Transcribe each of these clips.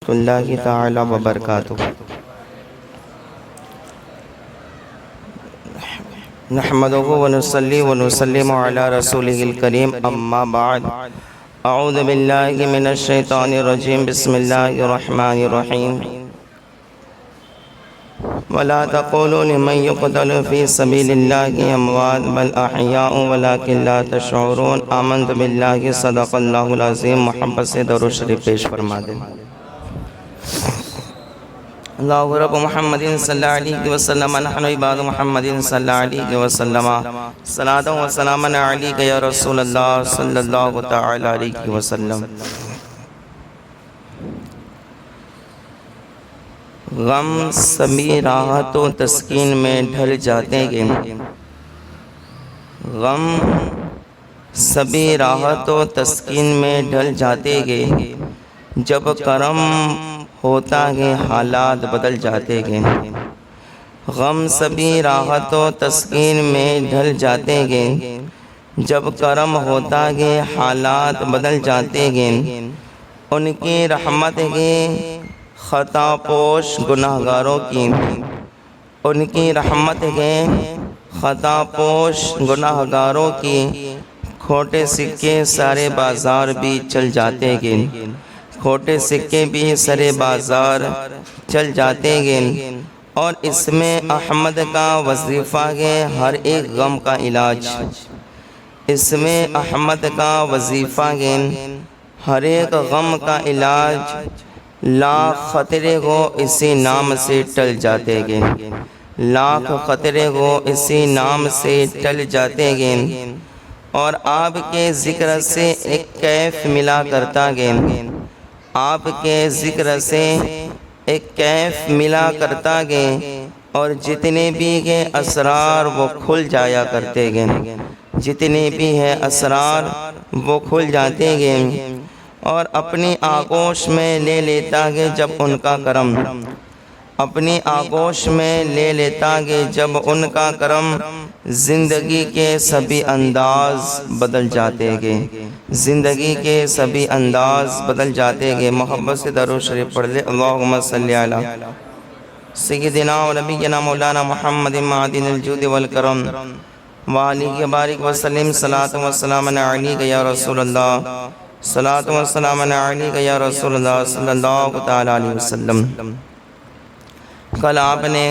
اللہ تعالی وبرکاتہ۔ نحمده ونصلي ونسلم على رسوله الكريم اما بعد اعوذ باللہ من الشیطان الرجیم بسم اللہ الرحمن الرحیم ولا تقولوا لمن يقتل في سبيل الله اموات بل احیاء ولكن لا تشعرون۔ آمنت باللہ صدق اللہ العظیم۔ محبت سے درود شریف پیش فرما دیں۔ اللہ رب محمد صلی اللہ علیہ وسلم نحن عباد محمد صلی اللہ علیہ وسلم صلاۃ و سلام علیک یا رسول اللہ صلی اللہ تعالی علیہ وسلم۔ غم سبھی راحت و تسکین میں ڈھل جاتے گے، غم سبھی راحت و تسکین میں ڈھل جاتے گے، جب کرم ہوتا ہے حالات بدل جاتے گے۔ غم سبھی راحت و تسکین میں ڈھل جاتے گے، جب کرم ہوتا ہے حالات بدل جاتے گے۔ ان کی رحمت ہے خطا پوش گناہ گاروں کی، ان کی رحمت ہے خطا پوش گناہ گاروں کی، کھوٹے سکے سارے بازار بھی چل جاتے گے، کھوٹے سکے بھی سارے بازار چل جاتے گے۔ اور اس میں احمد کا وظیفہ ہے ہر ایک غم کا علاج، اس میں احمد کا وظیفہ ہے ہر ایک غم کا علاج، لاکھ خطرے ہو اسی نام سے ٹل جاتے گے، لاکھ خطرے ہو اسی نام سے ٹل جاتے گے۔ اور آپ کے ذکر سے ایک کیف ملا کرتا ہے، آپ کے ذکر سے ایک کیف ملا کرتا گے، اور جتنے بھی ہے اسرار وہ کھل جایا کرتے گے، جتنے بھی ہے اسرار وہ کھل جاتے گے۔ اور اپنی آغوش میں لے لیتا ہے جب ان کا کرم، اپنی آغوش میں لے لیتا ہے جب ان کا کرم، زندگی کے سبھی انداز بدل جاتے گے، زندگی کے سبھی انداز بدل جاتے گے۔ محبت سے درود شریف پڑھ لے۔ اللہم صلی علی سیدنا و نبینا مولانا محمد معدن الجود والکرم وآلہ بارک وسلم۔ صلاۃ و سلام علیک یا رسول اللہ، صلاۃ و سلام علیک یا رسول اللہ صلی اللہ تعالی علیہ وسلم۔ کل آپ نے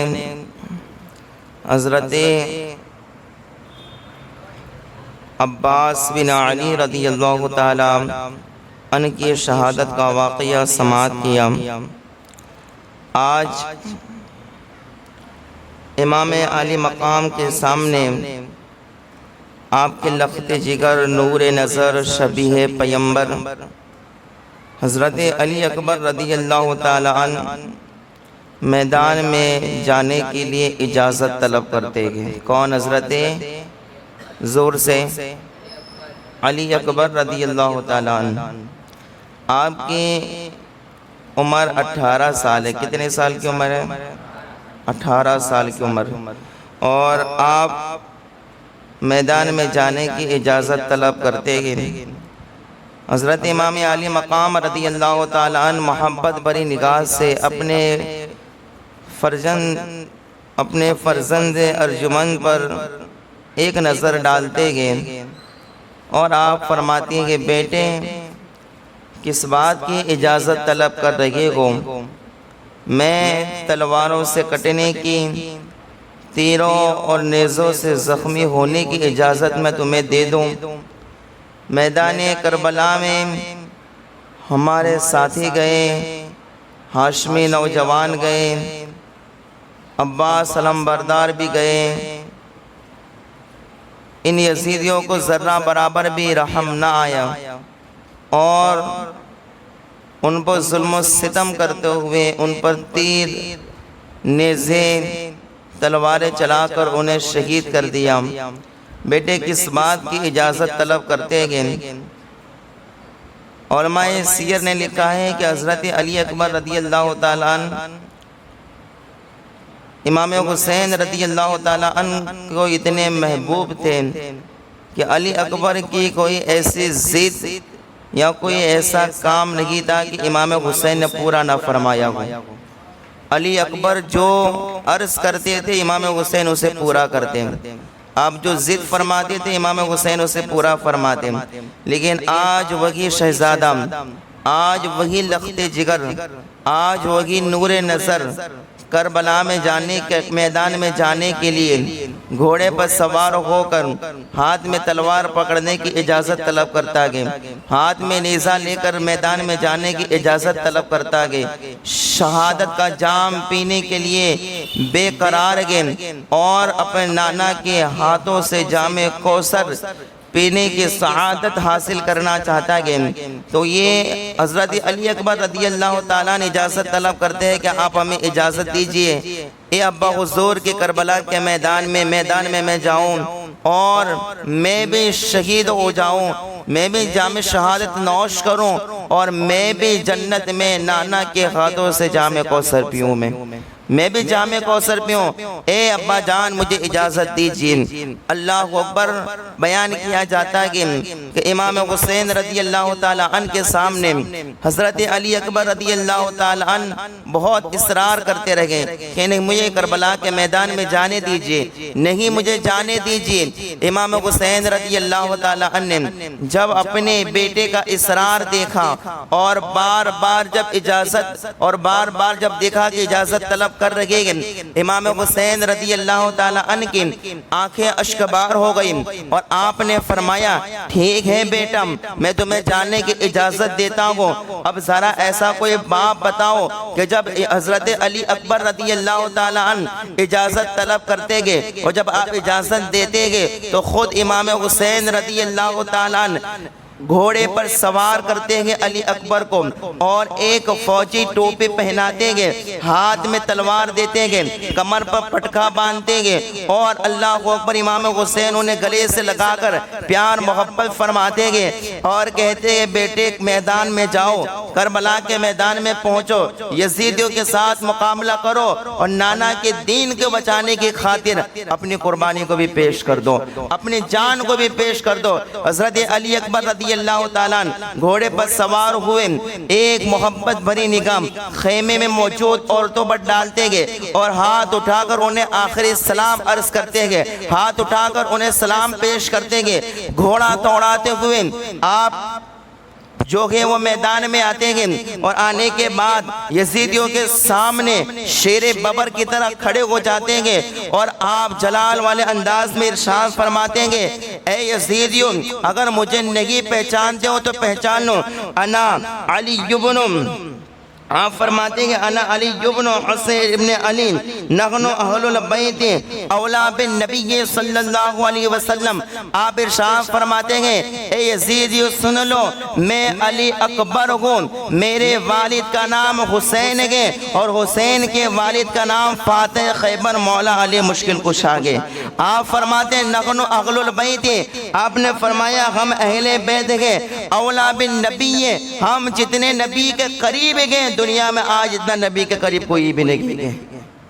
حضرت عباس بن علی رضی اللہ تعالی عنہ کی شہادت کا واقعہ سماعت کیا۔ آج امام علی مقام کے سامنے آپ کے لخت جگر، نور نظر، شبیہ پیمبر حضرت علی اکبر رضی اللہ تعالی عنہ میدان میں جانے کے لیے اجازت طلب کرتے ہیں۔ کون؟ حضرت زور سے علی اکبر رضی اللہ تعالیٰ عنہ۔ آپ کی عمر 18 سال ہے۔ کتنے سال کی عمر ہے؟ 18 سال کی عمر، اور آپ میدان میں جانے کی اجازت طلب کرتے ہیں۔ حضرت امام علی مقام رضی اللہ تعالیٰ عنہ محبت بری نگاہ سے اپنے فرزند ارجمند پر ایک نظر ڈالتے گئے، اور آپ فرماتی ہیں کہ بیٹے کس بات کی اجازت طلب کر رہے ہو؟ میں تلواروں سے کٹنے کی، تیروں اور نیزوں سے زخمی ہونے کی اجازت میں تمہیں دے دوں؟ میدان کربلا میں ہمارے ساتھی گئے، ہاشمی نوجوان گئے، عباس علم بردار بھی گئے، ان یزیدیوں کو ذرہ برابر بھی رحم نہ آیا، اور ان پر ظلم و ستم کرتے ہوئے ان پر تیر، نیزے، تلواریں چلا کر انہیں شہید کر دیا۔ بیٹے کس بات کی اجازت طلب کرتے گئے؟ علماء سیر نے لکھا ہے کہ حضرت علی اکبر رضی اللہ تعالیٰ عنہ امام حسین رضی اللہ تعالیٰ عنہ کو اتنے محبوب تھے کہ علی اکبر کی کوئی ایسی ضد یا کوئی ایسا کام نہیں تھا کہ امام حسین نے پورا نہ فرمایا ہو۔ علی اکبر جو عرض کرتے تھے امام حسین اسے پورا کرتے، آپ جو ضد فرماتے تھے امام حسین اسے پورا فرماتے۔ لیکن آج وہی شہزادہ، آج وہی لخت جگر، آج وہی نور نظر کربلا میں جانے کے میدان میں جانے کے لیے گھوڑے پر سوار ہو کر ہاتھ میں تلوار پکڑنے کی اجازت طلب کرتا گیا، ہاتھ میں نیزہ لے کر میدان میں جانے کی اجازت طلب کرتا گیا، شہادت کا جام پینے کے لیے بے قرار گئے اور اپنے نانا کے ہاتھوں سے جام کوثر پینے کی سعادت حاصل کرنا چاہتا ہے۔ تو یہ حضرت علی اکبر رضی اللہ تعالیٰ نے اجازت طلب کرتے ہیں کہ آپ ہمیں اجازت دیجئے، اے ابا حضور کے کربلا کے میدان میں میں جاؤں اور میں بھی شہید ہو جاؤں، میں بھی جام شہادت نوش کروں اور میں بھی جنت میں نانا کے ہاتھوں سے جام کوثر پیوں، میں بھی جام کوثر پیوں، اے ابا جان مجھے اجازت دیجیے۔ اللہ اکبر۔ بیان کیا جاتا ہے کہ امام حسین رضی اللہ تعالیٰ عنہ کے سامنے حضرت علی اکبر رضی اللہ تعالیٰ عنہ بہت اصرار کرتے رہے کہ نہیں مجھے کربلا کے میدان میں جانے دیجیے، نہیں مجھے جانے دیجیے۔ امام حسین رضی اللہ تعالیٰ عنہ نے جب اپنے بیٹے کا اصرار دیکھا اور بار بار جب دیکھا کہ اجازت طلب کر رہے ہیں، امام حسین رضی اللہ تعالیٰ عنہ کی آنکھیں اشکبار ہو گئی اور آپ نے فرمایا ٹھیک ہے بیٹا میں تمہیں جانے کی اجازت دیتا ہوں، اب ذرا ایسا کوئی باپ بتاؤ کہ جب حضرت علی اکبر رضی اللہ تعالیٰ عنہ اجازت طلب کرتے گئے اور جب آپ اجازت دیتے گئے تو خود امام حسین رضی اللہ تعالیٰ عنہ گھوڑے پر سوار کرتے گئے علی اکبر کو اور ایک فوجی ٹوپی پہناتے گئے، ہاتھ میں تلوار دیتے گئے، کمر پر پٹکا باندھتے گئے اور اللہ اکبر امام حسین انہیں گلے سے لگا کر پیار محبت فرماتے گئے اور کہتے ہیں بیٹے میدان میں جاؤ، کربلا کے میدان میں پہنچو، یزیدیوں کے ساتھ مقابلہ کرو اور نانا کے دین کو بچانے کی خاطر اپنی قربانی کو بھی پیش کر دو، اپنی جان کو بھی پیش کر دو۔ حضرت علی اکبر رضی اللہ تعالیٰ گھوڑے پر سوار ہوئے، ایک محبت بھری نگاہ خیمے میں موجود عورتوں پر ڈالتے گئے اور ہاتھ اٹھا کر انہیں آخری سلام عرض کرتے گئے، ہاتھ اٹھا کر انہیں سلام پیش کرتے گئے۔ گھوڑا دوڑاتے ہوئے آپ جو کہ وہ میدان میں آتے ہیں اور آنے کے بعد یزیدیوں کے سامنے شیر ببر کی طرح کھڑے ہو جاتے ہیں اور آپ جلال والے انداز میں ارشاد فرماتے ہیں اے یزیدیوں اگر مجھے نہیں پہچانتے ہو تو پہچان لو، انا علی ابن، آپ فرماتے ہیں انا علی ابن حسین ابن علی نحن اہل البیت اولا بالنبی صلی اللہ علیہ وسلم۔ آپ ارشاد فرماتے ہیں اے یزیدیو سن لو میں علی اکبر ہوں، میرے والد کا نام حسین ہے اور حسین کے والد کا نام فاتح خیبر مولا علی مشکل کشا ہے۔ آپ فرماتے ہیں نحن اہل البیت، آپ نے فرمایا ہم اہل بیت ہیں، اولا بالنبی ہم جتنے نبی کے قریب ہیں، دنیا میں آج اتنا نبی کے قریب کوئی بھی نہیں ہے،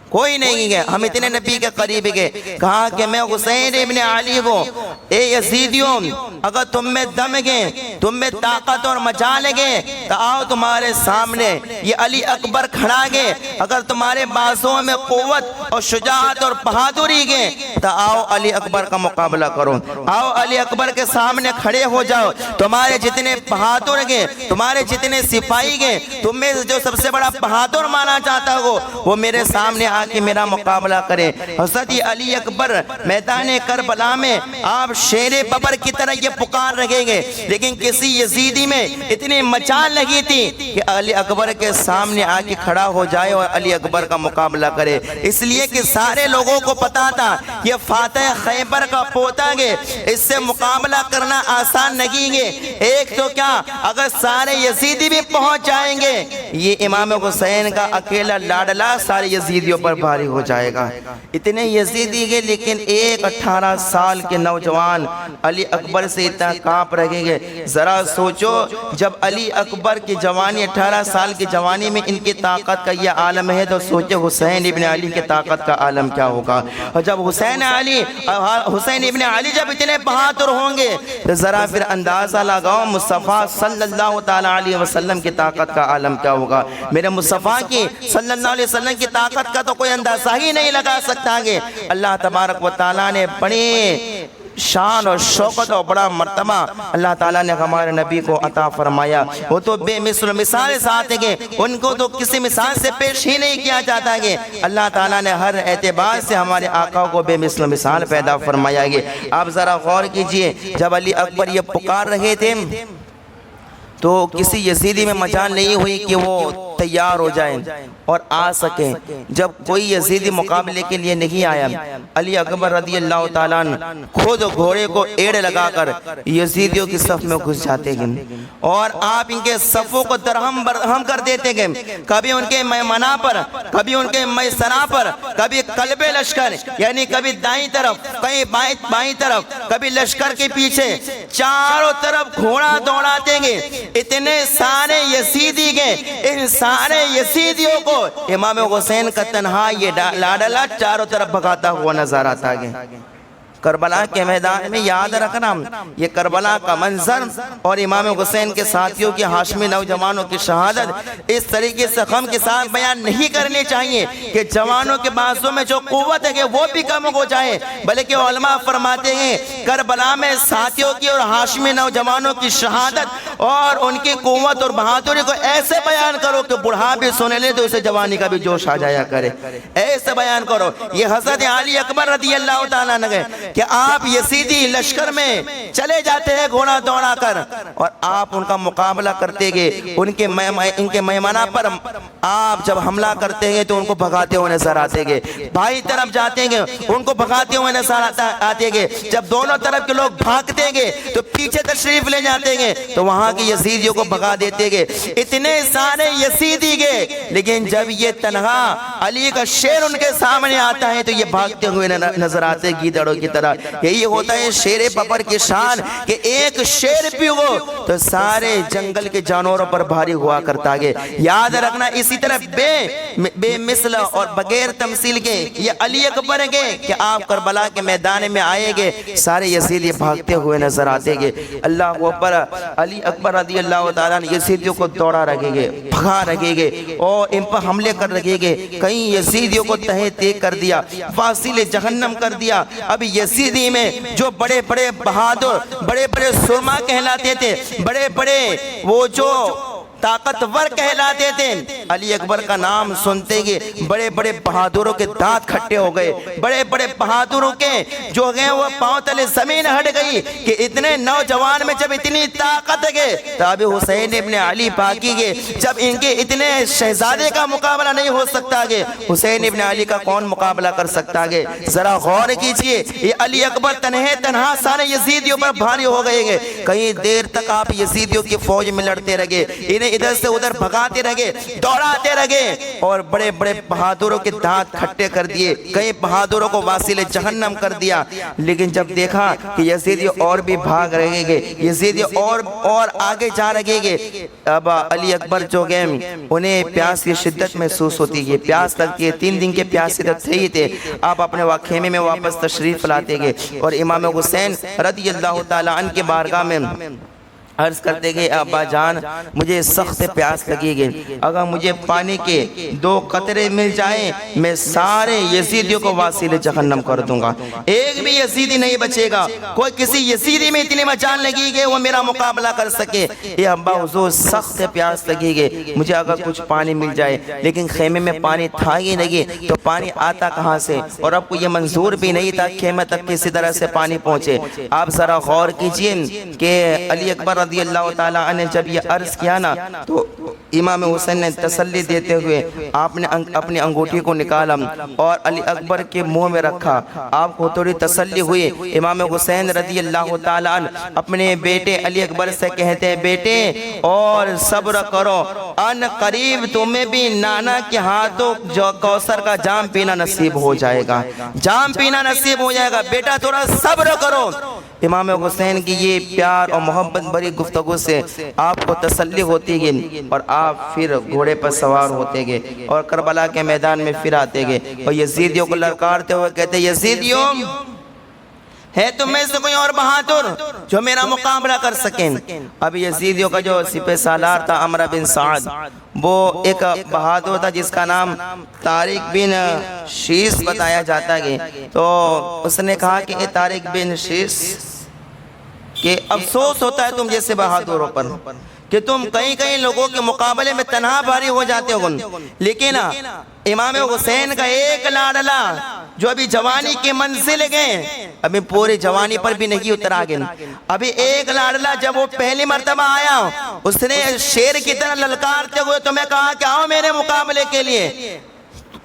کوئی نہیں ہے، ہم اتنے نبی کے قریب گئے۔ کہا کہ میں حسین ابن علی ہوں، اے یزیدیوں اگر تم میں دم گئے، تم میں طاقت اور مجال گئے تو آؤ تمہارے سامنے یہ علی اکبر کھڑا گئے، اگر تمہارے بازوں میں قوت اور شجاعت اور بہادری گئے تو آؤ علی اکبر کا مقابلہ کرو، آؤ علی اکبر کے سامنے کھڑے ہو جاؤ، تمہارے جتنے بہادر گئے، تمہارے جتنے سپاہی گئے، تم میں جو سب سے بڑا بہادر مانا چاہتا ہو وہ میرے سامنے کہ میرا مقابلہ کرے۔ حضرت علی اکبر میدان کربلا میں آپ شیر ببر کی طرح یہ پکار رہے گے، لیکن کسی یزیدی میں اتنی مچال نہیں تھی کہ علی اکبر کے سامنے آ کے کھڑا ہو جائے اور علی اکبر کا مقابلہ کرے، اس لیے کہ سارے لوگوں کو پتا تھا یہ فاتح خیبر کا پوتا ہے، اس سے مقابلہ کرنا آسان نہیں ہے۔ ایک تو کیا اگر سارے یزیدی بھی پہنچ جائیں گے یہ امام حسین کا اکیلا لاڈلا سارے یزیدیوں پر بھاری ہو جائے گا، اتنے یزیدی گئے، لیکن ایک 18 سال کے نوجوان علی اکبر سے اتنا کانپ رہے گے۔ ذرا سوچو جب علی اکبر کی جوانی 18 سال کی جوانی میں ان کی طاقت کا یہ عالم ہے تو سوچو حسین ابن علی کی طاقت کا عالم کیا ہوگا. اور جب حسین ابن علی جب اتنے بہادر ہوں گے تو ذرا پھر اندازہ لگاؤ مصطفیٰ صلی اللہ تعالی علیہ وسلم کی طاقت کا عالم کیا ہوگا. میرے مصطفیٰ کی صلی اللہ علیہ وسلم کی طاقت کا تو کوئی اندازہ ہی نہیں لگا سکتا کہ اللہ تبارک و تعالیٰ نے بڑی شان اور شوکت اور بڑا مرتبہ اللہ تعالیٰ نے ہمارے نبی کو عطا فرمایا. وہ تو بے مثال ذات ہے کہ ان کو تو کسی مثال سے پیش ہی نہیں کیا جاتا کہ اللہ تعالیٰ نے ہر اعتبار سے ہمارے آقا کو بے مثال پیدا فرمایا گیا. آپ ذرا غور کیجئے جب علی اکبر یہ پکار رہے تھے تو کسی یزیدی میں مجال نہیں ہوئی کہ وہ تیار ہو جائیں اور آ سکیں. جب کوئی یزیدی مقابلے کے لیے نہیں آیا علی اکبر رضی اللہ تعالیٰ خود گھوڑے کو ایڑ لگا کر یزیدیوں کی صف میں گھس جاتے گئے اور آپ ان کے صفوں کو درہم برہم کر دیتے گئے. کبھی ان کے میمنہ پر، کبھی ان کے میسرہ پر، کبھی قلب لشکر یعنی کبھی دائیں طرف، کہیں بائیں طرف، کبھی لشکر کے پیچھے، چاروں طرف گھوڑا دوڑاتے گئے. اتنے سارے یزیدی گئے، ان سارے یزیدیوں کو امام حسین کا تنہا یہ لاڈلا چاروں طرف بھگاتا ہوا نظر آتا گیا. کربلا کے میدان میں یاد رکھنا یہ کربلا کا منظر اور امام حسین کے ساتھیوں کی ہاشمی نوجوانوں کی شہادت اس طریقے سے غم کے ساتھ بیان نہیں کرنی چاہیے کہ جوانوں کے بازوں میں جو قوت ہے کہ وہ بھی کم ہو جائے، بلکہ علماء فرماتے ہیں کربلا میں ساتھیوں کی اور ہاشمی نوجوانوں کی شہادت اور ان کی قوت اور بہادری کو ایسے بیان کرو کہ بڑھا بھی سنے لے تو اسے جوانی کا بھی جوش آ جایا کرے. ایسے بیان کرو. یہ حضرت علی اکبر رضی اللہ تعالیٰ عنہ کہ آپ یزیدی لشکر میں چلے جاتے ہیں گھوڑا دوڑا کر اور آپ ان کا مقابلہ کرتے گئے. ان کے میمنہ پر آپ جب حملہ کرتے گئے تو ان کو بھگاتے ہوئے نظر آتے گئے. بھائی طرف جاتے گئے ان کو بھگاتے ہوئے نظر آتے گئے. جب دونوں طرف کے لوگ بھاگتے گئے تو پیچھے تشریف لے جاتے گئے تو وہاں کی یزیدیوں کو بھگا دیتے گئے. اتنے سارے یزیدی گئے لیکن جب یہ تنہا علی کا شیر ان کے سامنے آتا ہے تو یہ بھاگتے ہوئے نظر آتے گیدڑوں کی طرح. یہی ہوتا ہے شیر ببر کی شان کہ ایک شیر بھی ہو تو سارے جنگل کے جانوروں پر بھاری ہوا کرتا ہے. یاد رکھنا اسی طرح بے مثل اور بغیر تمثیل کے یہ علی اکبر ہے کہ آپ کربلا کے میدان میں آئے گے سارے یزیدی بھاگتے ہوئے نظر آتے گے. اللہ اکبر. علی اکبر رضی اللہ تعالیٰ نے یزیدیوں کو دوڑا رکھے گے، بھگا رکھے گے اور ان پر حملے کر رکھے گے. کئی یزیدیوں کو تہہ تیگ کر دیا، واصل جہنم کر دیا. اب یزیدی میں جو بڑے بڑے بہادر، بڑے بڑے سرما کہلاتے تھے، بڑے بڑے وہ جو طاقتور کہلاتے تھے، علی اکبر کا نام سنتے گے بڑے بڑے بہادروں کے دانت کھٹے ہو گئے. بڑے بڑے بہادروں کے جو گئے وہ پاؤں تلے زمین ہٹ گئی کہ اتنے نوجوان میں جب اتنی طاقت گئے تو ابھی حسین ابن علی باقی گئے. جب ان کے اتنے شہزادے کا مقابلہ نہیں ہو سکتا گئے حسین ابن علی کا کون مقابلہ کر سکتا گئے. ذرا غور کیجئے یہ علی اکبر تنہا سارے یزیدیوں پر بھاری ہو گئے گے. کئی دیر تک آپ یزیدیوں کی فوج میں لڑتے رہے، انہیں ادھر سے ادھر بھگاتے رہے، دوڑاتے رہے اور بڑے بڑے بہادروں کے دانت کھٹے کر دیے. کئی بہادروں کو واصل جہنم کر دیا. لیکن جب دیکھا کہ یزیدی اور بھی بھاگ رہے گے، یزیدی اور آگے جا رہے گے، اب علی اکبر جو گئے انہیں پیاس کی شدت محسوس ہوتی ہے، پیاس لگتی ہے. 3 دن کے پیاسے تو تھے ہی تھے. آپ اپنے خیمے میں واپس تشریف لاتے گئے اور امام حسین رضی اللہ تعالیٰ عنہ کے بارگاہ میں عرض کرتے گئے ابا جان مجھے سخت پیاس لگی گئی، اگر مجھے پانی کے 2 قطرے مل جائیں میں سارے یزیدیوں کو واصل جہنم کر دوں گا، ایک بھی یزیدی نہیں بچے گا. کوئی کسی یزیدی میں اتنی مجال لگی گئی وہ میرا مقابلہ کر سکے. اے ابا حضور سخت پیاس لگی گئی، مجھے اگر کچھ پانی مل جائے. لیکن خیمے میں پانی تھا ہی نہیں تو پانی آتا کہاں سے، اور اب کو یہ منظور بھی نہیں تھا خیمے تک کسی طرح سے پانی پہنچے. آپ ذرا غور کیجئے کہ علی اکبر رضی اللہ تعالیٰ عنہ نے جب یہ عرض کیا نا تو امام حسین نے تسلی دیتے ہوئے آپ نے اپنی انگوٹھی کو نکالا اور علی اکبر کے منہ میں رکھا. آپ کو تھوڑی تسلی ہوئی. امام حسین رضی اللہ تعالیٰ عنہ اپنے بیٹے علی اکبر سے کہتے ہیں بیٹے اور صبر کرو، ان قریب تمہیں بھی نانا کے ہاتھوں جو کوثر کا جام پینا نصیب ہو جائے گا، جام پینا نصیب ہو جائے گا. بیٹا تھوڑا صبر کرو. امام حسین کی یہ پیار اور محبت بھری گفتگو سے آپ کو تسلی ہوتی گئی اور آپ پھر گھوڑے پر سوار ہوتے گئے اور کربلا کے میدان میں پھر آتے گئے اور یزیدیوں کو للکارتے ہوئے کہتے یزیدیوں ہے تم میں سے کوئی اور بہادر جو میرا مقابلہ کر سکیں. اب یزیدیوں کا جو سپہ سالار تھا عمرو بن سعد، وہ ایک بہادر تھا جس کا نام طارق بن شیس بتایا جاتا ہے. تو اس نے کہا کہ اے طارق بن شیس کہ افسوس ہوتا ہے تم جیسے بہادروں پر کہ تم کئی لوگوں کے مقابلے میں تنہا بھاری ہو جاتے ہو، لیکن امام حسین کا ایک لاڈلا جو ابھی جوانی کی منزل گئے، ابھی پوری جوانی پر بھی نہیں اترا گئے، ابھی ایک لاڈلا جب وہ پہلی مرتبہ آیا اس نے شیر کی طرح للکارتے ہوئے تمہیں کہا کہ آؤ میرے مقابلے کے لیے.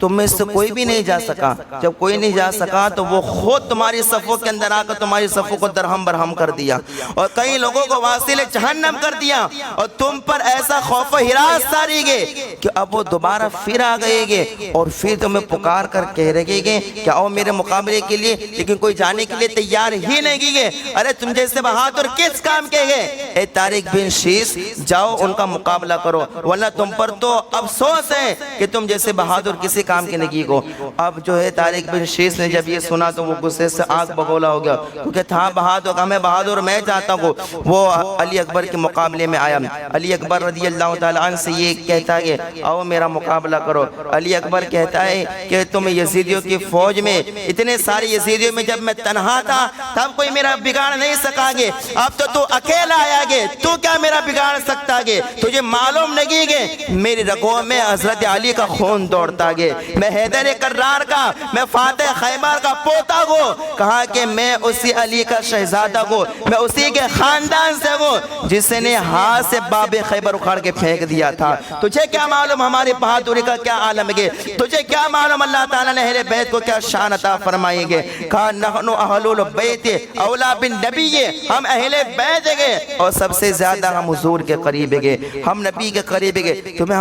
تم میں سے کوئی بھی نہیں جا سکا. جب کوئی نہیں جا سکا تو وہ خود تمہاری صفوں کے اندر آ کر تمہاری صفوں کو درہم برہم کر دیا اور کئی لوگوں کو واصل جہنم کر دیا اور تم پر ایسا خوف و ہراس طاری گئے کہ اب وہ دوبارہ پھر آ گئے گے اور پھر تمہیں پکار کر کہہ رہے گے کہ آؤ میرے مقابلے کے لیے، لیکن کوئی جانے کے لیے تیار ہی نہیں گئے. ارے تم جیسے بہادر کس کام کے گئے؟ اے طارق بن شیس جاؤ ان کا مقابلہ کرو، ورنہ تم پر تو افسوس ہے کہ تم جیسے بہادر کسی کام کے نگی کو. اب جو ہے طارق بن شیس نے جب یہ سنا تو وہ غصے سے آگ بگولا ہو گیا کیونکہ تھا بہادر، ہمیں بہادر میں چاہتا ہوں. وہ علی اکبر کے مقابلے میں آیا. علی اکبر رضی اللہ تعالیٰ عنہ سے یہ کہتا ہے کہ آؤ میرا مقابلہ کرو. علی اکبر کہتا ہے کہ تم یزیدیوں کی فوج میں اتنے سارے یزیدیوں میں جب میں تنہا تھا تب کوئی میرا بگاڑ نہیں سکا گے، اب تو اکیلا آیا گے، تو کیا میرا بگاڑ سکتا گے؟ تجھے معلوم نہیں گے میری رگوں میں حضرت علی کا خون دوڑتا گے، میں حیدر کرار کا، میں فاتح خیبر کا پوتا ہوں. کہا کہ میں اسی علی کا شہزادہ ہوں، میں اسی کے خاندان سے ہوں جس نے ہاتھ سے باب خیبر اکھاڑ کے پھینک دیا تھا. تجھے کیا معلوم ہماری بہادری کا کیا عالم ہے؟ تجھے کیا معلوم اللہ تعالیٰ نے اہل بیت کو کیا شان عطا فرمائیں گے؟ کہا نحن اہل البیت اولا بالنبی، ہم اہل بیت گئے اور سب سے زیادہ ہم حضور کے قریب گئے، ہم نبی کے قریب گئے. تمہیں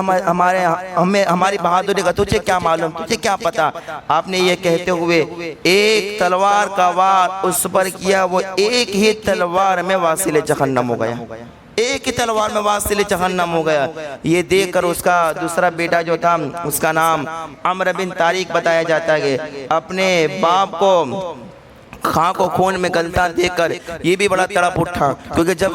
ہماری بہادری کا تجھے کیا معلوم، تجھے کیا پتا؟ آپ نے یہ کہتے ہوئے ایک تلوار کا وار اس پر کیا، وہ ایک ہی تلوار میں واصل جہنم ہو گیا، ایک ہی تلوار میں واصل جہنم ہو گیا. یہ دیکھ کر اس کا دوسرا بیٹا جو تھا اس کا نام عمرو بن طارق بتایا جاتا ہے، اپنے باپ کو خاں کو خون میں گلتا دیکھ کر یہ بھی بڑا تڑپ اٹھا کیونکہ جب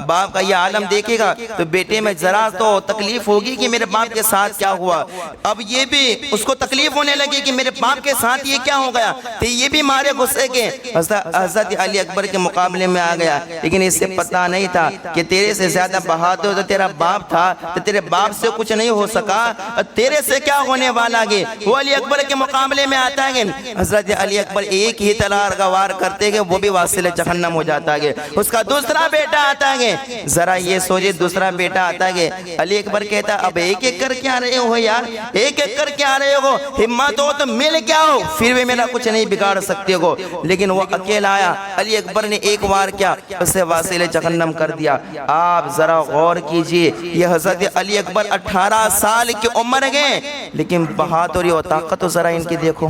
باپ کا یہ عالم دیکھے گا تو بیٹے میں ذرا تو تکلیف ہوگی کہ میرے باپ کے ساتھ کیا ہوا. اب یہ بھی اس کو تکلیف ہونے لگی کہ میرے باپ کے ساتھ یہ کیا ہو گیا، تو یہ بھی مارے غصے کے حضرت علی اکبر کے مقابلے میں آ گیا. لیکن اس سے پتہ نہیں تھا کہ تیرے سے زیادہ بہادر تو تیرا باپ تھا، تو تیرے باپ سے کچھ نہیں ہو سکا، تیرے سے کیا ہونے والا گے. وہ علی اکبر کے مقابلے میں آتا ہے، حضرت علی اکبر ایک ہی تلوار کا وار کرتے گئے، وہ بھی واصل جہنم ہو جاتا ہے. اس کا دوسرا بیٹا آتا ہے، ذرا یہ سوچے دوسرا بیٹا آتا ہے. علی اکبر کہتا اب ایک ایک کر کے آ رہے ہو یار، ایک ایک کر کے آ رہے ہو، ہمت ہو تو مل کے آؤ، پھر بھی میرا کچھ نہیں بگاڑ سکتے ہو. لیکن وہ اکیلا آیا، علی اکبر نے ایک وار کیا، اسے واصل جہنم کر دیا. آپ ذرا غور کیجئے، یہ حضرت علی اکبر 18 سال کی عمر گئے، لیکن بہادری اور طاقت تو ذرا ان کی دیکھو،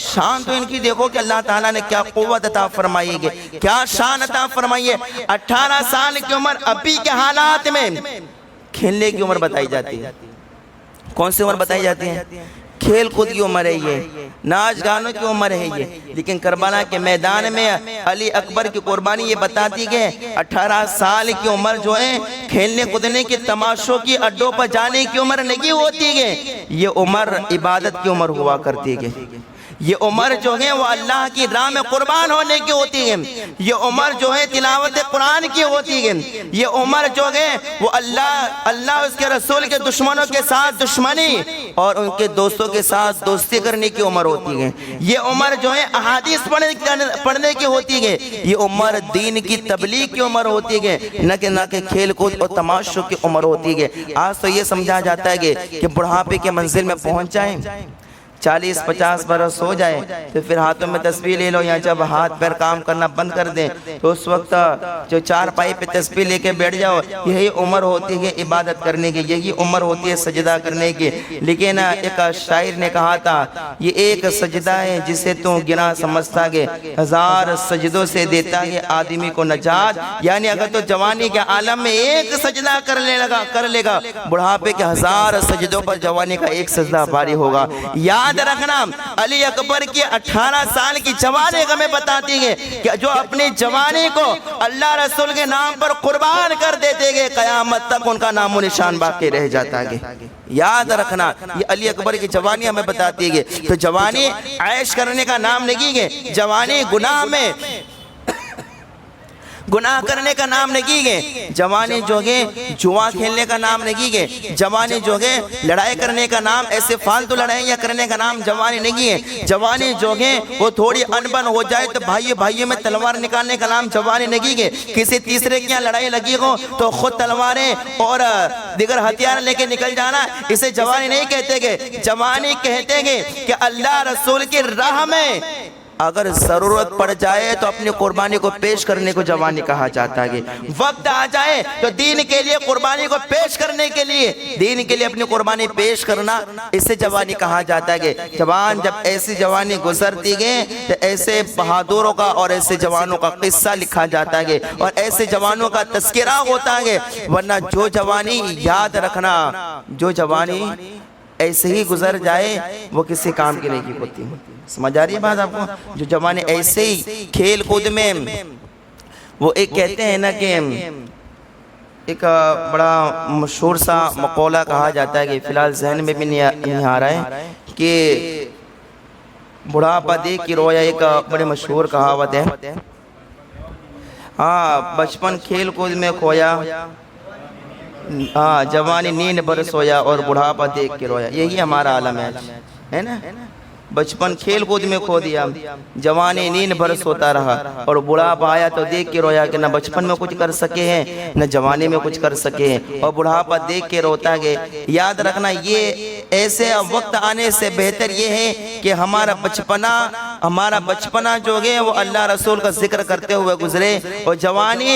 شان تو ان کی دیکھو کہ اللہ تعالیٰ نے کیا قوت عطا فرمائی ہے، کیا شان عطا فرمائی ہے. 18 سال کی عمر ابھی کے حالات میں کھیلنے کی عمر بتائی جاتی ہے. کون سی عمر بتائی جاتی ہے؟ کھیل کود کی عمر ہے یہ، ناچ گانوں کی عمر ہے یہ. لیکن کربلا کے میدان میں علی اکبر کی قربانی یہ بتاتی کہ 18 سال کی عمر جو ہے کھیلنے کودنے کی تماشوں کی اڈوں پر جانے کی عمر نہیں ہوتی ہے، یہ عمر عبادت کی عمر ہوا کرتی ہے. یہ عمر جو ہے وہ اللہ کی راہ میں قربان ہونے کی ہوتی ہے. یہ عمر جو ہے تلاوت قرآن کی ہوتی ہے. یہ عمر جو ہے وہ اللہ اس کے رسول کے دشمنوں کے ساتھ دشمنی اور ان کے دوستوں کے ساتھ دوستی کرنے کی عمر ہوتی ہے. یہ عمر جو ہے احادیث پڑھنے کی ہوتی ہے. یہ عمر دین کی تبلیغ کی عمر ہوتی ہے، نہ کہ کھیل کود اور تماشوں کی عمر ہوتی ہے. آج تو یہ سمجھا جاتا ہے کہ بڑھاپے کے منزل میں پہنچ جائیں 40-50 برس ہو جائے تو پھر ہاتھوں میں تسبیح لے لو، یا جب ہاتھ پیر کام کرنا بند کر دیں تو اس وقت جو چارپائی پہ تسبیح لے کے بیٹھ جاؤ، یہی عمر ہوتی ہے عبادت کرنے کی، یہی عمر ہوتی ہے سجدہ کرنے کی۔ لیکن ایک شاعر نے کہا تھا یہ ایک سجدہ ہے جسے تو گنا سمجھتا گے، 1000 سجدوں سے دیتا ہے آدمی کو نجات۔ یعنی اگر تو جوانی کے عالم میں ایک سجدہ کر لے گا، بڑھاپے کے 1000 سجدوں پر جوانی کا ایک سجدہ باری ہوگا۔ یاد رکھنا علی اکبر کی 18 سال کی جوانی ہمیں بتاتی ہے کہ جو اپنی جوانی کو اللہ رسول کے نام پر قربان کر دیتے گے، قیامت تک ان کا نام و نشان باقی رہ جاتا ہے۔ یاد رکھنا یہ علی اکبر کی جوانی ہمیں بتاتی ہے۔ تو جوانی عیش کرنے کا نام نہیں ہے، جوانی گناہ کرنے کا نام نہیں ہے، جوانی جو ہے جوا کھیلنے کا نام نہیں ہے، جوانی جو ہے لڑائی کرنے کا نام، ایسے فالتو لڑائیاں کرنے کا نام جوانی نہیں ہے۔ جوانی جو ہے وہ تھوڑی انبن ہو جائے تو بھائیوں میں تلوار نکالنے کا نام جوانی نہیں ہے۔ کسی تیسرے کی لڑائی لگی ہو تو خود تلواریں اور دیگر ہتھیار لے کے نکل جانا، اسے جوانی نہیں کہتے گے۔ جوانی کہتے گے کہ اللہ رسول کی راہ میں اگر ضرورت پڑ جائے تو اپنی قربانی کو پیش کرنے کو جوانی کہا جاتا ہے۔ وقت آ جائے تو دین کے لیے قربانی کو پیش کرنے کے لیے، دین کے لیے اپنی قربانی پیش کرنا، اسے جوانی کہا جاتا ہے۔ جوان جب ایسی جوانی گزرتی گئے تو ایسے بہادروں کا اور ایسے جوانوں کا قصہ لکھا جاتا ہے اور ایسے جوانوں کا تذکرہ ہوتا ہے۔ ورنہ جو جوانی، یاد رکھنا، جو جوانی ایسے ہی گزر جائے وہ کسی کام کی نہیں ہوتی۔ سمجھ آ رہی ہے بات آپ کو؟ جو جوانی ایسے ہی کھیل کود میں، وہ ایک کہتے ہیں نا کہ ایک بڑا مشہور سا مقولہ کہا جاتا ہے کہ فی الحال ذہن میں بھی نہیں آ رہا ہے، کہ بڑھاپا دیکھ کے رویا، ایک بڑی مشہور کہاوت ہے۔ ہاں، بچپن کھیل کود میں کھویا، ہاں جوانی نیند بھر سویا اور بڑھاپا دیکھ کے رویا۔ یہی ہمارا عالم ہے نا، بچپن کھیل کود میں کھو دیا، جوانی نیند بھر سوتا رہا اور بڑھاپا آیا تو دیکھ کے رویا کہ نہ بچپن میں کچھ کر سکے ہیں نہ جوانی میں کچھ کر سکے ہیں، اور بڑھاپا دیکھ کے روتا گئے۔ یاد رکھنا یہ ایسے وقت آنے سے بہتر یہ ہے کہ ہمارا بچپنا جو ہے وہ اللہ رسول کا ذکر کرتے ہوئے گزرے، اور جوانی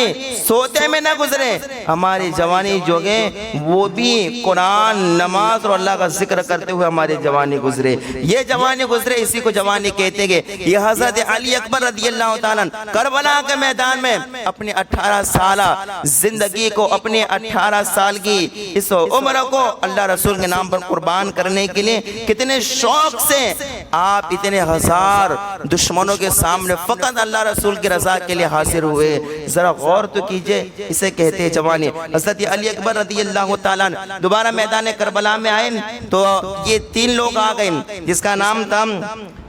سوتے میں نہ گزرے۔ ہماری جوانی جو ہے وہ بھی قرآن، نماز اور اللہ کا ذکر کرتے ہوئے ہماری جوانی گزرے۔ یہ جوانی گزرے، اسی کو جوانی کہتے گے۔ یہ حضرت علی اکبر رضی اللہ تعالیٰ کربلا کے میدان میں اپنی 18 سالہ زندگی کو، اپنے 18 سال کی اس عمر کو اللہ رسول کے نام پر قربان کرنے کے لیے کتنے شوق سے آپ اتنے 1000 دشمنوں کے سامنے فقط اللہ رسول کی رضا کے لیے حاضر ہوئے۔ ذرا غور تو کیجئے، اسے کہتے ہیں جوانی۔ حضرت علی اکبر رضی اللہ تعالیٰ دوبارہ میدان کربلا میں آئے تو یہ 3 لوگ آ گئے، جس کا نام تھا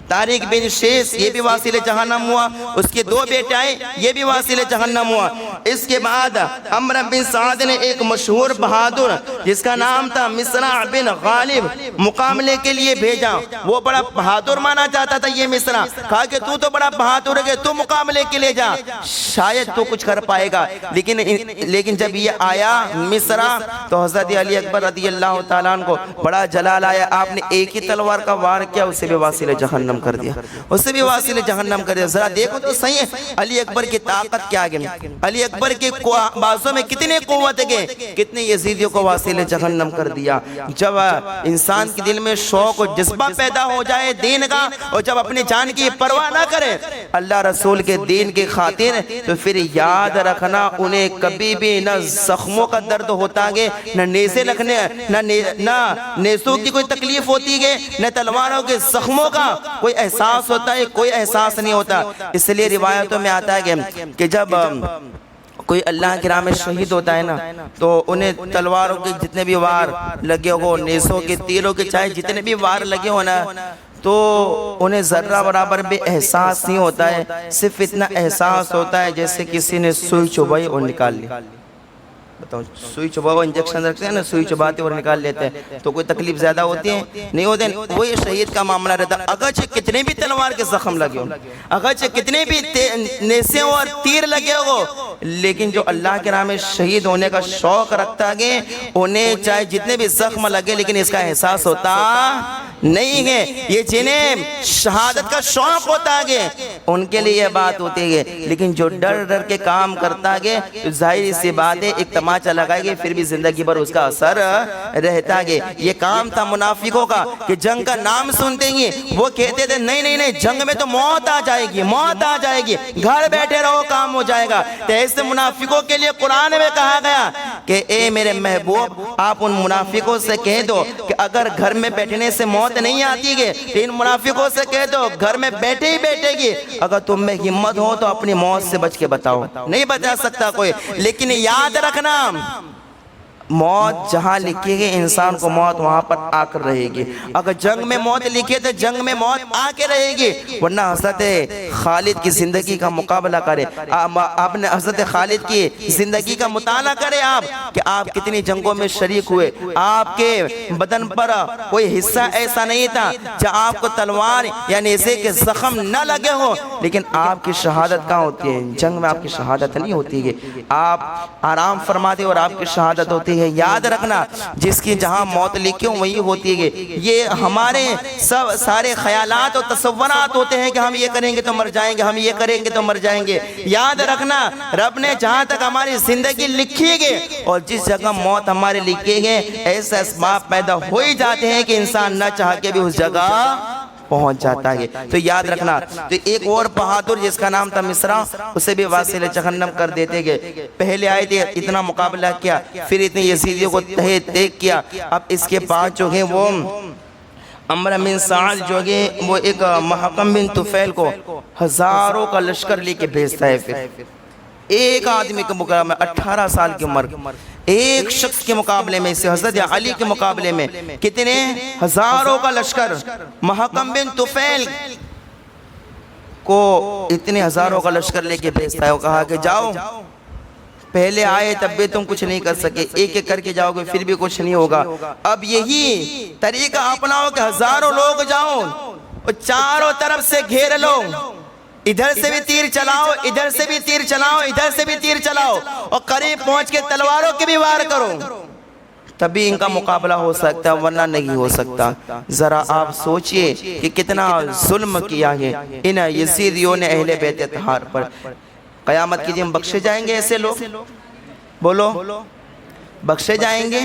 طارق بن شیس، یہ بھی واصل جہنم ہوا۔ اس کے 2 بیٹے آئے، یہ بھی واصل جہنم ہوا۔ اس کے بعد عمرو بن سعد نے ایک مشہور بہادر جس کا نام تھا مصرع بن غالب مقابلے کے لیے بھیجا۔ وہ بڑا بہادر مانا جاتا تھا یہ مصرع، کہا کہ تو بڑا بہادر ہے، تو مقابلے کے لیے جا، شاید تو کچھ کر پائے گا۔ لیکن جب یہ آیا مصرع تو حضرت علی اکبر رضی اللہ تعالیٰ عنہ کو بڑا جلال آیا۔ آپ نے ایک ہی تلوار کا وار کیا، اسے بھی واصل جہنم کر دیا، اسے بھی واصل جہنم کر دیا۔ ذرا دیکھو تو صحیح ہے علی اکبر کی طاقت کیا ہے، علی اکبر کے بازوں میں کتنے قوت ہے، کتنے یزیدیوں کو واصل جہنم کر دیا۔ جب انسان کے دل میں شوق و جذبہ پیدا ہو جائے دین کا، اور جب اپنی جان کی پرواہ نہ کرے اللہ رسول کے دین کی خاطر، تو پھر یاد رکھنا انہیں کبھی بھی نہ زخموں کا درد ہوتا ہے، نہ نیزے لگنے، نہ نیزوں کی کوئی تکلیف ہوتی ہے، نہ تلواروں کے زخموں کا کوئی احساس ہوتا ہے، کوئی احساس نہیں ہوتا۔ اس لیے روایتوں میں آتا ہے کہ جب کوئی اللہ کی راہ میں شہید ہوتا ہے نا، تو انہیں تلواروں کے جتنے بھی وار لگے ہو، نیزوں کے تیروں کے چاہے جتنے بھی وار لگے ہو نا، تو انہیں ذرہ برابر بھی احساس نہیں ہوتا ہے۔ صرف اتنا احساس ہوتا ہے جیسے کسی نے سوئی چبائی اور نکال لی۔ بتاؤ، سوئی چباؤ، انجیکشن رکھتے ہیں نا، سوئی چباتے اور نکال لیتے ہیں، تو کوئی تکلیف زیادہ ہوتی ہے؟ نہیں ہوتے۔ وہی شہید کا معاملہ رہتا، اگرچہ کتنے بھی تلوار کے زخم لگے ہو، اگرچہ کتنے بھی نیزے اور تیر لگے ہو، لیکن جو اللہ کے راہ میں شہید ہونے کا شوق رکھتا ہے انہیں چاہے جتنے بھی زخم لگے لیکن اس کا احساس ہوتا نہیں ہے. یہ جنہیں شہادت کا شوق ہوتا ہے ان کے لیے یہ بات ہوتی ہے. لیکن جو ڈر ڈر کے کام کرتا ہے تو ظاہر سی بات ہے ایک تماچا لگائے گے پھر بھی زندگی بھر اس کا اثر رہتا ہے. یہ کام تھا منافقوں کا کہ جنگ کا نام سنتے ہی وہ کہتے تھے نہیں نہیں نہیں جنگ میں تو موت آ جائے گی, موت آ جائے گی, گھر بیٹھے رہو کام ہو جائے گا. تو ایسے منافقوں کے لیے قرآن میں کہا گیا کہ اے میرے محبوب آپ ان منافقوں سے کہہ دو کہ اگر گھر میں بیٹھنے سے موت نہیں آتی ہے تو ان منافقوں سے کہہ دو گھر میں بیٹھے ہی بیٹھے گی. اگر تم میں ہمت ہو تو اپنی موت سے بچ کے بتاؤ. نہیں بتا سکتا کوئی, لیکن یاد رکھنا موت جہاں لکھی گئی انسان کو موت وہاں پر آ کر رہے گی. اگر جنگ میں موت لکھی تو جنگ میں موت آ کے رہے گی. ورنہ حضرت خالد کی زندگی کا مقابلہ کرے, آپ نے حضرت خالد کی زندگی کا مطالعہ کرے آپ کہ آپ کتنی جنگوں میں شریک ہوئے. آپ کے بدن پر کوئی حصہ ایسا نہیں تھا جہاں آپ کو تلوار یعنی اسے کہ زخم نہ لگے ہو, لیکن آپ کی شہادت کہاں ہوتی ہے؟ جنگ میں آپ کی شہادت نہیں ہوتی ہے. آپ آرام فرماتے اور آپ کی شہادت ہوتی ہے. یاد رکھنا جس کی جہاں موت لکھی ہو وہی ہوتی ہے. یہ ہمارے سب سارے خیالات اور تصورات ہوتے ہیں کہ ہم یہ کریں گے تو مر جائیں گے, ہم یہ کریں گے تو مر جائیں گے. یاد رکھنا رب نے جہاں تک ہماری زندگی لکھی ہے اور جس جگہ موت ہمارے لکھی ہے ایسے اسباب پیدا ہو ہی جاتے ہیں کہ انسان نہ چاہ کے بھی اس جگہ پہنچ جاتا ہے. تو یاد رکھنا. تو ایک اور بہادر جس کا نام تھا مصرع, اسے بھی واصل جہنم کر دیتے گئے. پہلے آئے تھے اتنا مقابلہ کیا, پھر اتنے یزیدیوں کو تہے تیک کیا. اب اس کے بعد جو ہے وہ عمرو بن سعد جو ہے وہ ایک محکم بن طفیل کو ہزاروں کا لشکر لے کے بھیجتا ہے. پھر ایک آدمی کے مقابلے میں 18 سال کی عمر, ایک شخص کے مقابلے میں اسے حضرت علی کے مقابلے میں کتنے ہزاروں کا لشکر محکم بن طفیل کو اتنے ہزاروں کا لشکر لے کے بھیجتا ہے. وہ کہا کہ جاؤ, پہلے آئے تب بھی تم کچھ نہیں کر سکے, ایک ایک کر کے جاؤ گے پھر بھی کچھ نہیں ہوگا. اب یہی طریقہ اپناؤ کہ ہزاروں لوگ جاؤ اور چاروں طرف سے گھیر لو, ادھر سے بھی تیر چلاؤ, ادھر سے بھی تیر چلاؤ, ادھر سے بھی تیر چلاؤ اور قریب پہنچ کے تلواروں کی بھی وار کرو, تبھی ان کا مقابلہ ہو سکتا ہے ورنہ نہیں ہو سکتا. ذرا آپ سوچئے کہ کتنا ظلم کیا ہے ان یزیدیوں نے اہل بیت اطہار پر. قیامت کے دن بخشے جائیں گے ایسے لوگ؟ بولو بخشے جائیں گے؟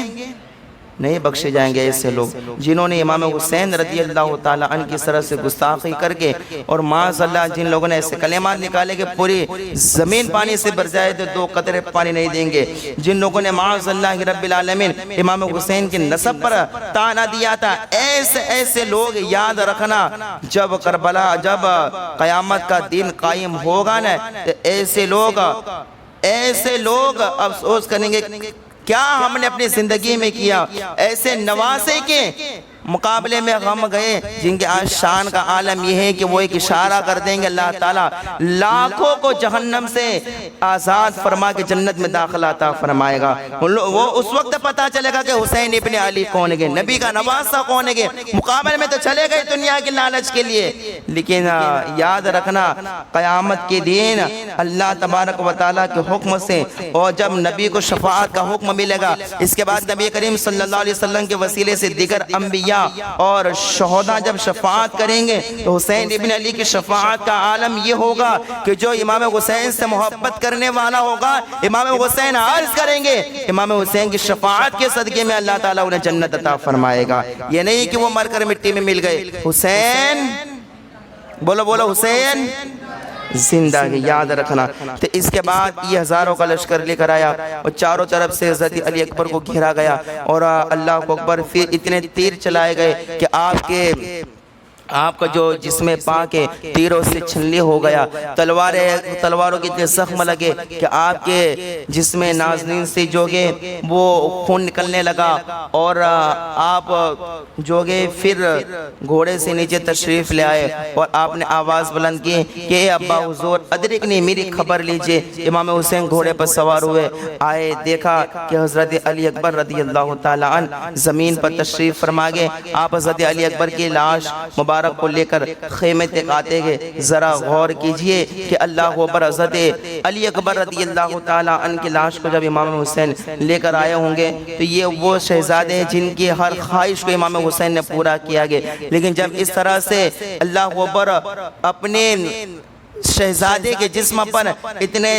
نہیں بخشے جائیں گے ایسے لوگ جنہوں نے امام حسین رضی اللہ تعالیٰ عنہ کی سرح سے گستاخی کر کے اور معاذ اللہ جن لوگوں نے ایسے کلمات نکالے کہ پوری زمین پانی سے بھر جائے تو 2 قطرے پانی نہیں دیں گے, جن لوگوں نے معاذ اللہ رب العالمین امام حسین کی نسب پر طعنہ دیا تھا, ایسے ایسے لوگ یاد رکھنا جب کربلا جب قیامت کا دن قائم ہوگا نا تو ایسے لوگ افسوس کریں گے کیا ہم نے اپنی زندگی میں کیا. ایسے نواسے کے مقابلے میں غم گئے جن کے آج شان کا عالم یہ ہے کہ وہ ایک اشارہ کر دیں گے اللہ تعالیٰ لاکھوں کو جہنم سے آزاد فرما کے جنت میں داخل عطا فرمائے گا. وہ اس وقت پتا چلے گا کہ حسین ابن علی کون ہے, نبی کا نواسہ کون ہے. مقابلے میں تو چلے گئے دنیا کی لالچ کے لیے, لیکن یاد رکھنا قیامت کے دن اللہ تبارک و تعالیٰ کے حکم سے اور جب نبی کو شفاعت کا حکم ملے گا, اس کے بعد نبی کریم صلی اللہ علیہ وسلم کے وسیلے سے دیگر انبیاء اور شہداء جب شفاعت کریں گے تو حسین ابن علی کی شفاعت کا عالم یہ ہوگا کہ جو امام حسین سے محبت کرنے والا ہوگا امام حسین عرض کریں گے امام حسین کی شفاعت کے صدقے میں اللہ تعالیٰ انہیں جنت عطا فرمائے گا. یہ نہیں کہ وہ مر کر مٹی میں مل گئے, حسین بولو حسین زندہ ہے. یاد رکھنا. تو اس کے بعد یہ ہزاروں کا لشکر لے کر آیا اور چاروں طرف سے حضرت علی اکبر کو گھیرا گیا اور اللہ اکبر پھر اتنے تیر چلائے گئے کہ آپ کا جو جسم پاک ہے تیروں سے چھلنی ہو گیا, تلواروں کے اتنے زخم لگے کہ آپ کے جسم نازنین سے جو گے وہ خون نکلنے لگا اور آپ جو گے پھر گھوڑے سے نیچے تشریف لے آئے اور آپ نے آواز بلند کی کہ اے ابا حضور ادرکنی, میری خبر لیجئے. امام حسین گھوڑے پر سوار ہوئے آئے, دیکھا کہ حضرت علی اکبر رضی اللہ تعالیٰ عنہ زمین پر تشریف فرما گئے. آپ حضرت علی اکبر کی لاش مبارک مبارک کو لے کر خیمے تک آتے گئے، ذرا غور کیجئے کہ اللہ اکبر، حضرت علی اکبر رضی اللہ تعالیٰ عنہ کی لاش کو جب امام حسین لے کر آئے ہوں گے تو یہ وہ شہزادے ہیں جن کی ہر خواہش کو امام حسین نے پورا کیا گیا، لیکن جب اس طرح سے اللہ اکبر اپنے شہزادے کے جسم پر اتنے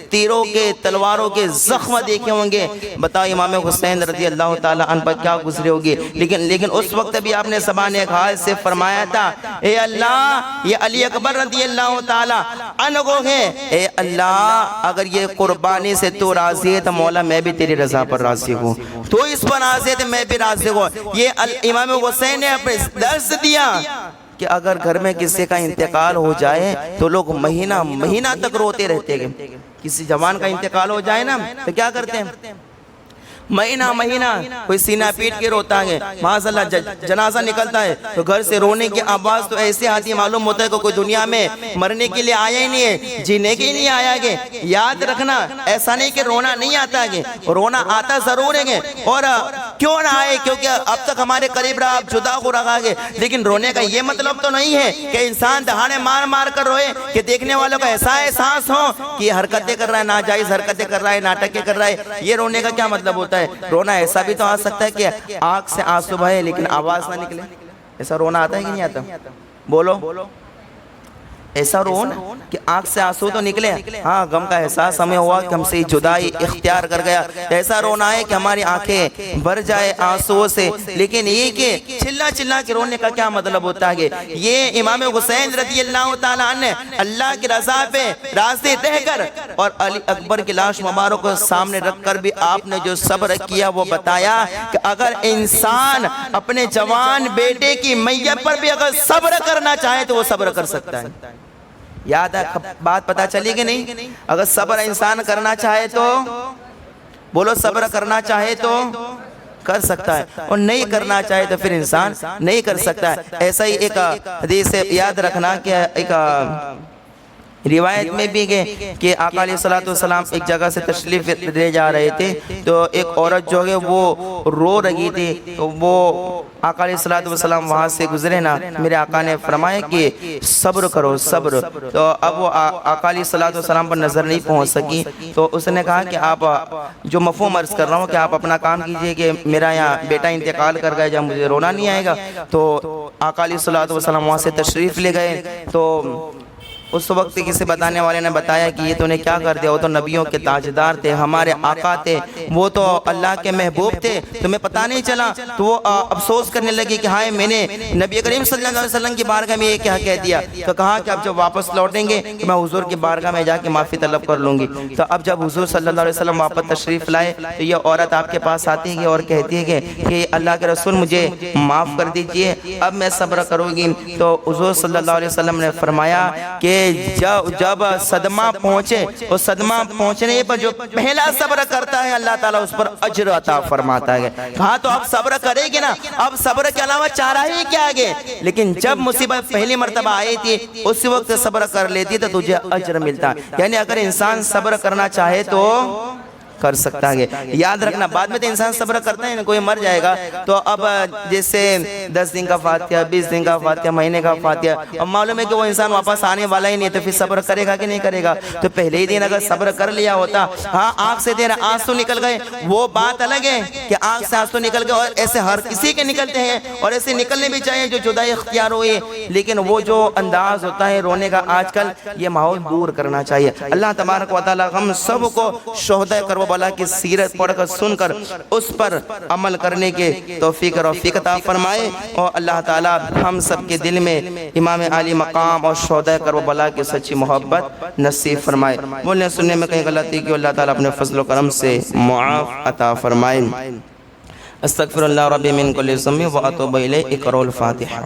تیروں کے تلواروں کے زخم دیکھے ہوں گے، بتاؤ امام حسین رضی اللہ تعالیٰ عنہ پر کیا گزرے ہوگی۔ لیکن اس وقت بھی آپ نے زبان حال سے فرمایا تھا، اے اللہ یہ علی اکبر رضی اللہ تعالیٰ عنہ کو ہے، اے اللہ اگر یہ قربانی سے تو راضی ہے تو مولا میں بھی تیری رضا پر راضی ہوں، تو اس پر راضی ہے تو میں بھی راضی ہوں۔ یہ امام حسین نے اپنے درس دیا کہ اگر گھر میں کسی کا انتقال ہو جائے تو لوگ مہینہ تک روتے رہتے ہیں۔ کسی جوان کا انتقال ہو جائے نا تو کیا کرتے ہیں؟ مہینہ کوئی سینہ پیٹ کے روتا ہے، معاذاللہ جنازہ نکلتا ہے تو گھر سے رونے کی آواز تو ایسے آتی ہے، معلوم ہوتا ہے کہ کوئی دنیا میں مرنے کے لیے آیا ہی نہیں ہے، جینے کے لیے آیا ہے۔ یاد رکھنا ایسا نہیں کہ رونا نہیں آتا ہے، رونا آتا ضرور ہے، اور کیوں نہ آئے، کیونکہ اب تک ہمارے قریب رہا، اب جدا ہو رہا ہے، لیکن رونے کا یہ مطلب تو نہیں ہے کہ انسان دہانے مار کر روئے، کہ دیکھنے والوں کا ایسا احساس ہو کہ یہ حرکتیں کر رہا ہے، ناجائز حرکتیں کر رہا ہے، ناٹکیں کر رہا ہے۔ یہ رونے کا کیا مطلب ہوتا ہے؟ رونا ایسا بھی تو آ سکتا ہے کہ آنکھ سے آنسو بہے لیکن آواز نہ نکلے، ایسا رونا آتا ہے کہ نہیں آتا؟ بولو، ایسا رونا کہ آنکھ سے آنسو تو نکلے، ہاں غم کا احساس ہمیں ہوا کہ ہم سے جدائی اختیار کر گیا، ایسا رونا ہے کہ ہماری آنکھیں بھر جائے آنسو سے، لیکن یہ کہ چلا کے رونے کا کیا مطلب ہوتا ہے؟ یہ امام حسین رضی اللہ تعالیٰ عنہ اللہ کی رضا پہ راضی رہ کر اور علی اکبر کی لاش مبارک کو سامنے رکھ کر بھی آپ نے جو صبر کیا وہ بتایا کہ اگر انسان اپنے جوان بیٹے کی میت پر بھی اگر صبر کرنا چاہے تو وہ صبر کر سکتا ہے۔ یاد ہے بات پتہ چلی کہ نہیں؟ اگر صبر انسان کرنا چاہے تو بولو، صبر کرنا چاہے تو کر سکتا ہے، اور نہیں کرنا چاہے تو پھر انسان نہیں کر سکتا ہے۔ ایسا ہی ایک حدیث یاد رکھنا کہ ایک روایت میں بھی گئے کہ آقا علیہ السلام ایک جگہ سے تشریف لے جا رہے تھے تو ایک عورت جو ہے وہ رو رہی تھی، تو وہ آقا علیہ السلام وہاں سے گزرے نا، میرے آقا نے فرمایا کہ صبر کرو صبر، تو اب وہ آقا علیہ السلام پر نظر نہیں پہنچ سکی، تو اس نے کہا کہ آپ جو مفہوم عرض کر رہا ہوں کہ آپ اپنا کام کیجئے کہ میرا یہاں بیٹا انتقال کر گیا، جب مجھے رونا نہیں آئے گا۔ تو آقا علیہ السلام وہاں سے تشریف لے گئے، تو اس وقت کسی بتانے والے نے بتایا کہ یہ تو نے کیا کر دیا، وہ تو نبیوں کے تاجدار تھے، ہمارے آقا تھے، وہ تو اللہ کے محبوب تھے، تمہیں پتہ نہیں چلا۔ تو وہ افسوس کرنے لگی کہ ہائے میں نے نبی کریم صلی اللہ علیہ وسلم کی بارگاہ میں یہ کیا کہہ دیا۔ تو کہا کہ اب جب واپس لوٹیں گے کہ میں حضور کی بارگاہ میں جا کے معافی طلب کر لوں گی۔ تو اب جب حضور صلی اللہ علیہ وسلم واپس تشریف لائے تو یہ عورت آپ کے پاس آتی ہے اور کہتی ہے کہ اللہ کے رسول مجھے معاف کر دیجئے، اب میں صبر کروں گی۔ تو حضور صلی اللہ علیہ وسلم نے فرمایا کہ جب صدمہ پہنچے، اور صدمہ پہنچنے پر جو پہلا صبر کرتا ہے اللہ تعالیٰ اس پر اجر عطا فرماتا ہے۔ کہا تو اب صبر کرے گی نا، اب صبر کے علاوہ چارہ ہی کیا آگے؟ لیکن جب مصیبت پہلی مرتبہ آئی تھی اسی وقت صبر کر لیتی تو تجھے اجر ملتا، یعنی اگر انسان صبر کرنا چاہے تو کر سکتا ہے۔ یاد رکھنا بعد میں تو انسان صبر کرتا ہے، کوئی مر جائے گا تو اب جیسے 10 دن کا فاتحہ، 20 دن کا فاتحہ، مہینے کا فاتحہ، اب معلوم ہے کہ وہ انسان واپس آنے والا ہی نہیں، تو پھر صبر کرے گا کہ نہیں کرے گا؟ تو پہلے ہی دن اگر صبر کر لیا ہوتا، ہاں آنکھ سے تیرا آنسو نکل گئے وہ بات الگ ہے کہ آنکھ سے آنسو نکل گئے، اور ایسے ہر کسی کے نکلتے ہیں اور ایسے نکلنے بھی چاہیے جو جدائی اختیار ہوئے، لیکن وہ جو انداز ہوتا ہے رونے کا آج کل یہ ماحول دور کرنا چاہیے۔ اللہ تبارک و تعالی ہم سب کو شہداء کربلا کی سیرت پڑھ کر سن کر اس پر عمل کرنے کے توفیق عطا فرمائے، اور اللہ تعالی ہم سب کے دل میں امام عالی مقام اور شہداء کربلا کی سچی محبت نصیب فرمائے۔ بولنے سننے میں کہیں غلطی کی اللہ تعالی اپنے فضل و کرم سے معاف عطا فرمائے۔ استغفر اللہ ربی من کل ذنب و اتوب الیہ، اقرأوا الفاتحہ۔